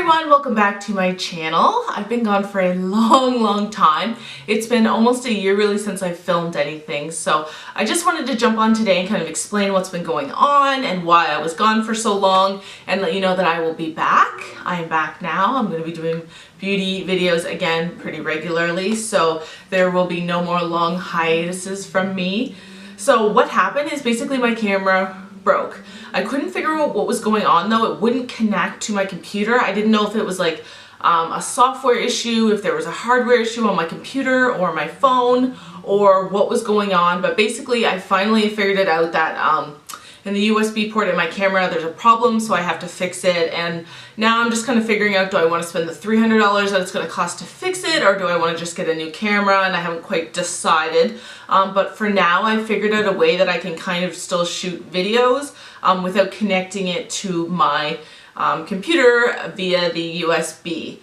everyone, welcome back to my channel. I've been gone for a long time. It's been almost a year really since I've filmed anything, so I just wanted to jump on today and kind of explain what's been going on and why I was gone for so long and let you know that I will be back. I am back now. I'm going to be doing beauty videos again pretty regularly, so there will be no more long hiatuses from me. So what happened is basically my camera broke. I couldn't figure out what was going on though. It wouldn't connect to my computer. I didn't know if it was like a software issue, if there was a hardware issue on my computer or my phone, or what was going on. But basically I finally figured it out that in the USB port in my camera there's a problem, so I have to fix it. And now I'm just kind of figuring out, do I want to spend the $300 that it's going to cost to fix it, or do I want to just get a new camera? And I haven't quite decided. But for now I figured out a way that I can kind of still shoot videos without connecting it to my computer via the USB.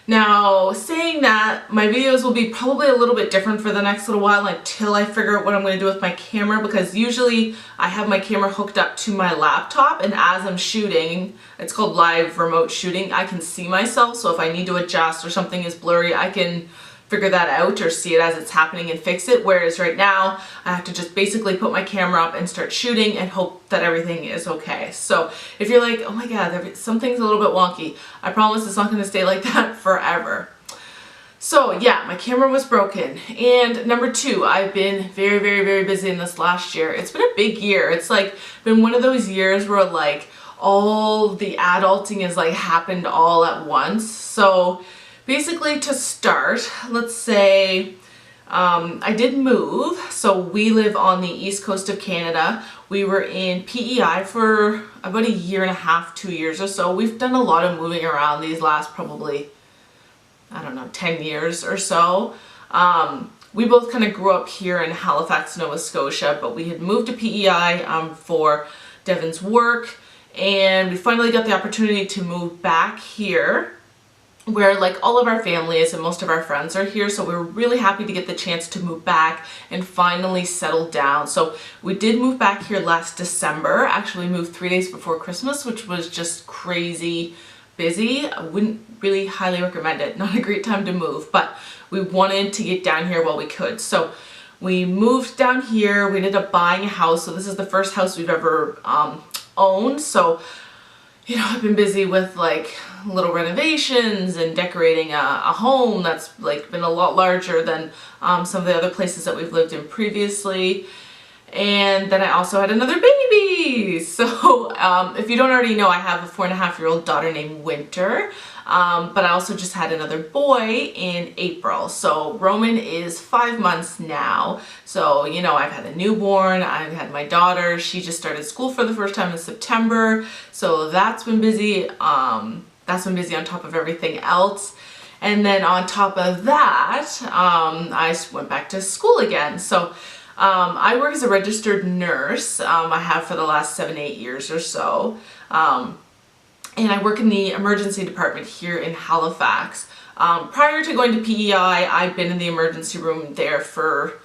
Now, saying that, my videos will be probably a little bit different for the next little while until I figure out what I'm going to do with my camera, because usually I have my camera hooked up to my laptop, and as I'm shooting, it's called live remote shooting, I can see myself, so if I need to adjust or something is blurry, I can figure that out or see it as it's happening and fix it. Whereas right now I have to just basically put my camera up and start shooting and hope that everything is okay. So if you're like, oh my god, something's a little bit wonky, I promise it's not going to stay like that forever. So yeah, my camera was broken. And number two, I've been very busy in this last year. It's been a big year. It's like been one of those years where like all the adulting has like happened all at once. So basically, to start, let's say I did move. So we live on the east coast of Canada. We were in PEI for about a year and a half, 2 years or so. We've done a lot of moving around these last probably, I don't know, 10 years or so. We both kind of grew up here in Halifax, Nova Scotia, but we had moved to PEI for Devin's work, and we finally got the opportunity to move back here, where like all of our family is and most of our friends are here. So we were really happy to get the chance to move back and finally settle down. So we did move back here last December. Actually moved 3 days before Christmas, which was just crazy busy. I wouldn't really highly recommend it. Not a great time to move, but we wanted to get down here while we could. So we moved down here. We ended up buying a house. So this is the first house we've ever owned. So you know, I've been busy with like little renovations and decorating a home that's like been a lot larger than some of the other places that we've lived in previously. And then I also had another baby. So if you don't already know, I have a 4.5-year-old daughter named Winter. But I also just had another boy in April. So Roman is 5 months now. So, you know, I've had a newborn, I've had my daughter. She just started school for the first time in September. So that's been busy. That's been busy on top of everything else. And then on top of that, I went back to school again. So I work as a registered nurse. I have for the last 7-8 years or so. And I work in the emergency department here in Halifax. Prior to going to PEI, I've been in the emergency room there for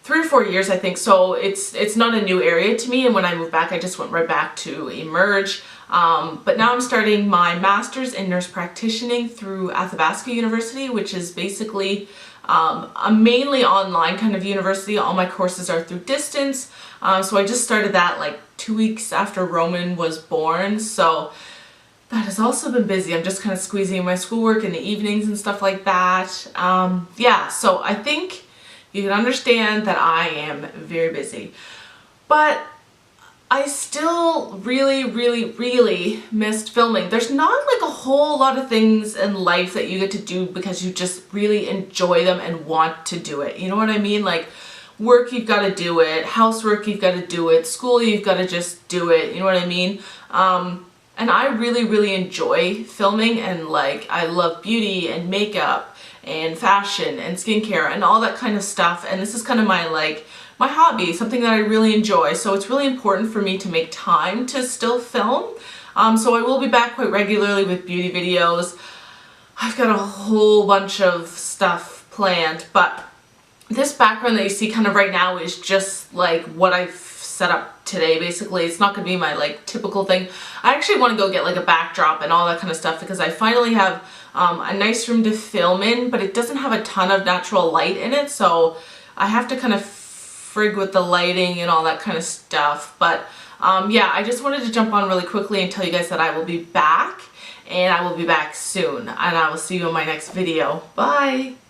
3 or 4 years, I think. So it's not a new area to me. And when I moved back, I just went right back to emerge. But now I'm starting my master's in nurse practitioning through Athabasca University, which is basically a mainly online kind of university. All my courses are through distance. So I just started that like 2 weeks after Roman was born. So that has also been busy. I'm just kind of squeezing in my schoolwork in the evenings and stuff like that. Yeah, so I think you can understand that I am very busy. But I still really missed filming. There's not like a whole lot of things in life that you get to do because you just really enjoy them and want to do it. You know what I mean? Like work, you've got to do it. Housework, you've got to do it. School, you've got to just do it. You know what I mean? And I really enjoy filming, and like I love beauty and makeup and fashion and skincare and all that kind of stuff. And this is kind of my my hobby, something that I really enjoy. So it's really important for me to make time to still film. So I will be back quite regularly with beauty videos. I've got a whole bunch of stuff planned, but this background that you see kind of right now is just like what I've set up today. Basically, it's not gonna be my like typical thing. I actually want to go get like a backdrop and all that kind of stuff because I finally have a nice room to film in, but it doesn't have a ton of natural light in it, so I have to kind of frig with the lighting and all that kind of stuff. But yeah, I just wanted to jump on really quickly and tell you guys that I will be back, and I will be back soon, and I will see you in my next video. Bye!